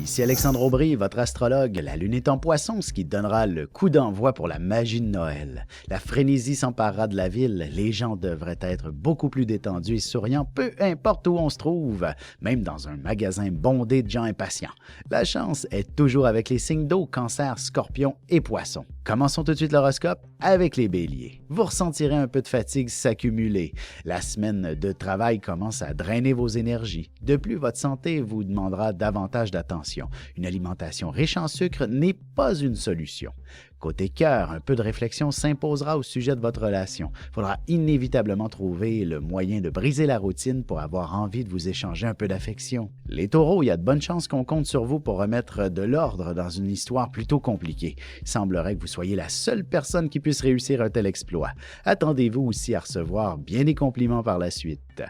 Ici Alexandre Aubry, votre astrologue. La lune est en poisson, ce qui donnera le coup d'envoi pour la magie de Noël. La frénésie s'emparera de la ville. Les gens devraient être beaucoup plus détendus et souriants, peu importe où on se trouve, même dans un magasin bondé de gens impatients. La chance est toujours avec les signes d'eau, Cancer, Scorpion et Poisson. Commençons tout de suite l'horoscope avec les Béliers. Vous ressentirez un peu de fatigue s'accumuler. La semaine de travail commence à drainer vos énergies. De plus, votre santé vous demandera davantage d'attention. Une alimentation riche en sucre n'est pas une solution. Côté cœur, un peu de réflexion s'imposera au sujet de votre relation. Il faudra inévitablement trouver le moyen de briser la routine pour avoir envie de vous échanger un peu d'affection. Les taureaux, il y a de bonnes chances qu'on compte sur vous pour remettre de l'ordre dans une histoire plutôt compliquée. Il semblerait que vous soyez la seule personne qui puisse réussir un tel exploit. Attendez-vous aussi à recevoir bien des compliments par la suite.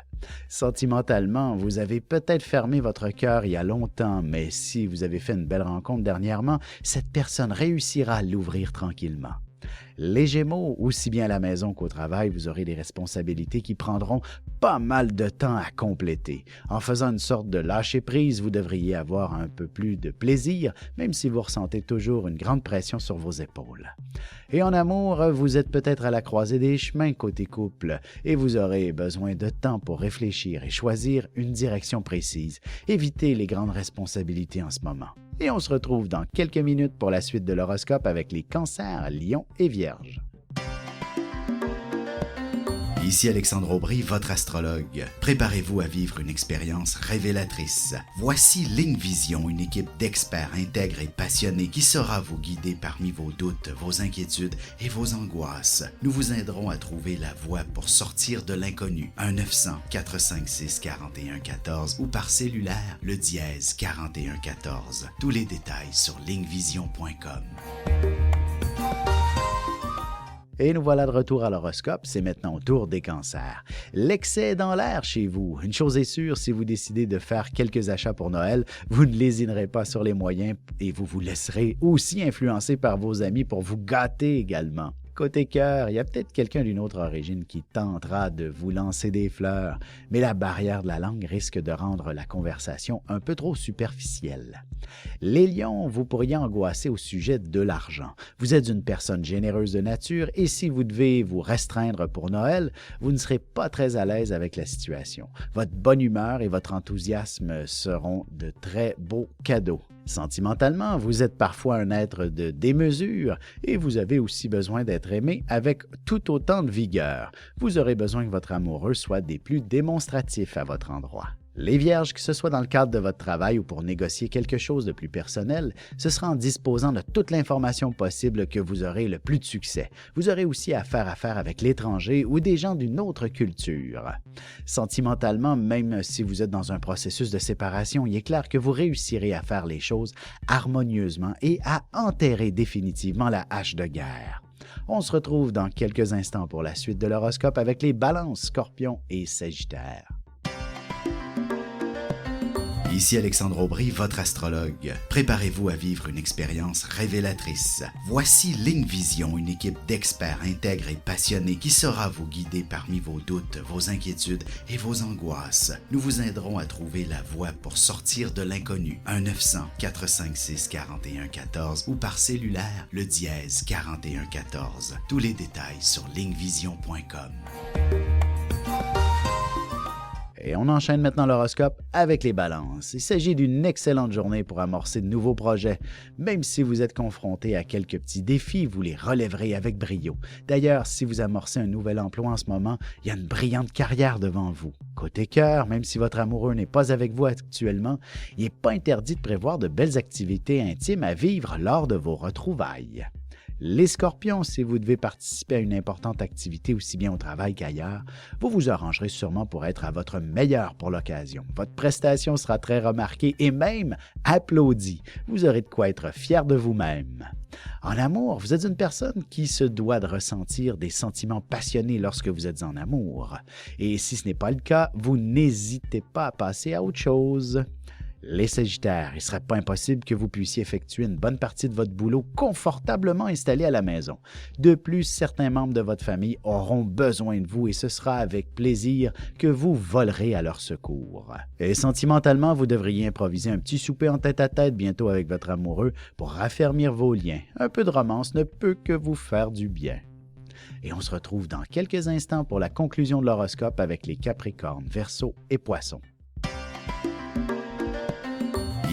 Sentimentalement, vous avez peut-être fermé votre cœur il y a longtemps, mais si vous avez fait une belle rencontre dernièrement, cette personne réussira à l'ouvrir tranquillement. Les Gémeaux, aussi bien à la maison qu'au travail, vous aurez des responsabilités qui prendront pas mal de temps à compléter. En faisant une sorte de lâcher-prise, vous devriez avoir un peu plus de plaisir, même si vous ressentez toujours une grande pression sur vos épaules. Et en amour, vous êtes peut-être à la croisée des chemins côté couple, et vous aurez besoin de temps pour réfléchir et choisir une direction précise. Évitez les grandes responsabilités en ce moment. Et on se retrouve dans quelques minutes pour la suite de l'horoscope avec les Cancers, Lions et Vierges. Ici Alexandre Aubry, votre astrologue. Préparez-vous à vivre une expérience révélatrice. Voici Ligne Vision, une équipe d'experts intègres et passionnés qui saura vous guider parmi vos doutes, vos inquiétudes et vos angoisses. Nous vous aiderons à trouver la voie pour sortir de l'inconnu. 1-900-456-4114 ou par cellulaire, le dièse 4114. Tous les détails sur lignevision.com. Et nous voilà de retour à l'horoscope, c'est maintenant au tour des Cancers. L'excès est dans l'air chez vous. Une chose est sûre, si vous décidez de faire quelques achats pour Noël, vous ne lésinerez pas sur les moyens et vous vous laisserez aussi influencer par vos amis pour vous gâter également. Côté cœur, il y a peut-être quelqu'un d'une autre origine qui tentera de vous lancer des fleurs, mais la barrière de la langue risque de rendre la conversation un peu trop superficielle. Les lions, vous pourriez angoisser au sujet de l'argent. Vous êtes une personne généreuse de nature et si vous devez vous restreindre pour Noël, vous ne serez pas très à l'aise avec la situation. Votre bonne humeur et votre enthousiasme seront de très beaux cadeaux. Sentimentalement, vous êtes parfois un être de démesure et vous avez aussi besoin d'être aimé avec tout autant de vigueur. Vous aurez besoin que votre amoureux soit des plus démonstratifs à votre endroit. Les Vierges, que ce soit dans le cadre de votre travail ou pour négocier quelque chose de plus personnel, ce sera en disposant de toute l'information possible que vous aurez le plus de succès. Vous aurez aussi à faire affaire avec l'étranger ou des gens d'une autre culture. Sentimentalement, même si vous êtes dans un processus de séparation, il est clair que vous réussirez à faire les choses harmonieusement et à enterrer définitivement la hache de guerre. On se retrouve dans quelques instants pour la suite de l'horoscope avec les Balances, Scorpions et Sagittaires. Ici Alexandre Aubry, votre astrologue. Préparez-vous à vivre une expérience révélatrice. Voici Ligne Vision, une équipe d'experts intègres et passionnés qui saura vous guider parmi vos doutes, vos inquiétudes et vos angoisses. Nous vous aiderons à trouver la voie pour sortir de l'inconnu. 1-900-456-4114 ou par cellulaire, le dièse 4114. Tous les détails sur lignevision.com. Et on enchaîne maintenant l'horoscope avec les Balances. Il s'agit d'une excellente journée pour amorcer de nouveaux projets. Même si vous êtes confronté à quelques petits défis, vous les relèverez avec brio. D'ailleurs, si vous amorcez un nouvel emploi en ce moment, il y a une brillante carrière devant vous. Côté cœur, même si votre amoureux n'est pas avec vous actuellement, il n'est pas interdit de prévoir de belles activités intimes à vivre lors de vos retrouvailles. Les Scorpions, si vous devez participer à une importante activité aussi bien au travail qu'ailleurs, vous vous arrangerez sûrement pour être à votre meilleur pour l'occasion. Votre prestation sera très remarquée et même applaudie. Vous aurez de quoi être fier de vous-même. En amour, vous êtes une personne qui se doit de ressentir des sentiments passionnés lorsque vous êtes en amour. Et si ce n'est pas le cas, vous n'hésitez pas à passer à autre chose. Les Sagittaires, il ne serait pas impossible que vous puissiez effectuer une bonne partie de votre boulot confortablement installé à la maison. De plus, certains membres de votre famille auront besoin de vous et ce sera avec plaisir que vous volerez à leur secours. Et sentimentalement, vous devriez improviser un petit souper en tête-à-tête bientôt avec votre amoureux pour raffermir vos liens. Un peu de romance ne peut que vous faire du bien. Et on se retrouve dans quelques instants pour la conclusion de l'horoscope avec les Capricornes, Verseaux et Poissons.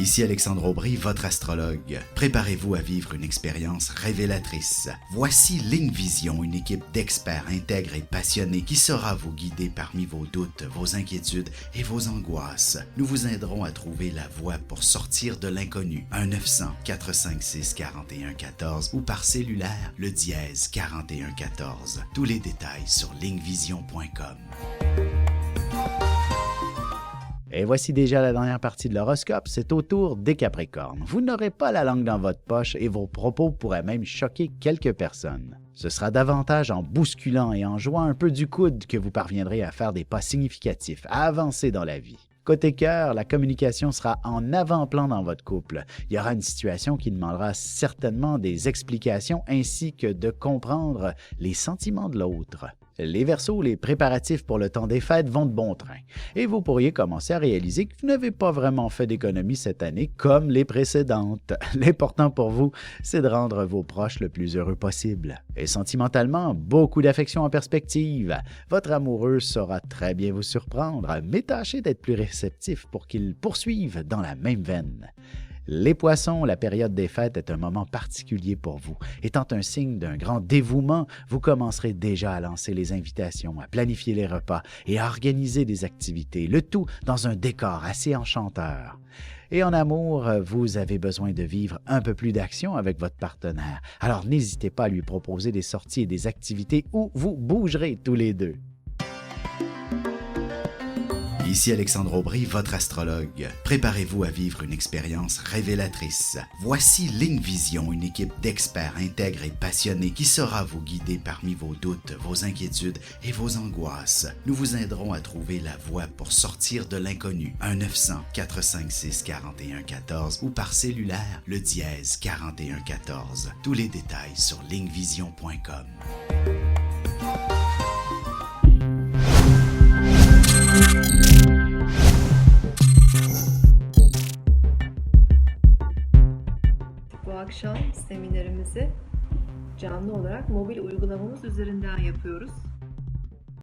Ici Alexandre Aubry, votre astrologue. Préparez-vous à vivre une expérience révélatrice. Voici Ligne Vision, une équipe d'experts intègres et passionnés qui saura vous guider parmi vos doutes, vos inquiétudes et vos angoisses. Nous vous aiderons à trouver la voie pour sortir de l'inconnu. 1-900-456-4114 ou par cellulaire, le dièse 4114. Tous les détails sur lignevision.com. Et voici déjà la dernière partie de l'horoscope, c'est au tour des Capricornes. Vous n'aurez pas la langue dans votre poche et vos propos pourraient même choquer quelques personnes. Ce sera davantage en bousculant et en jouant un peu du coude que vous parviendrez à faire des pas significatifs, à avancer dans la vie. Côté cœur, la communication sera en avant-plan dans votre couple. Il y aura une situation qui demandera certainement des explications ainsi que de comprendre les sentiments de l'autre. Les Verseaux, les préparatifs pour le temps des fêtes vont de bon train et vous pourriez commencer à réaliser que vous n'avez pas vraiment fait d'économie cette année comme les précédentes. L'important pour vous, c'est de rendre vos proches le plus heureux possible. Et sentimentalement, beaucoup d'affection en perspective. Votre amoureux saura très bien vous surprendre, mais tâchez d'être plus réceptif pour qu'il poursuive dans la même veine. Les Poissons, la période des fêtes est un moment particulier pour vous. Étant un signe d'un grand dévouement, vous commencerez déjà à lancer les invitations, à planifier les repas et à organiser des activités, le tout dans un décor assez enchanteur. Et en amour, vous avez besoin de vivre un peu plus d'action avec votre partenaire. Alors n'hésitez pas à lui proposer des sorties et des activités où vous bougerez tous les deux. Ici Alexandre Aubry, votre astrologue. Préparez-vous à vivre une expérience révélatrice. Voici Ligne Vision, une équipe d'experts intègres et passionnés qui saura vous guider parmi vos doutes, vos inquiétudes et vos angoisses. Nous vous aiderons à trouver la voie pour sortir de l'inconnu. 1-900-456-4114 ou par cellulaire, le dièse 4114. Tous les détails sur lignevision.com. Bu akşam seminerimizi canlı olarak mobil uygulamamız üzerinden yapıyoruz.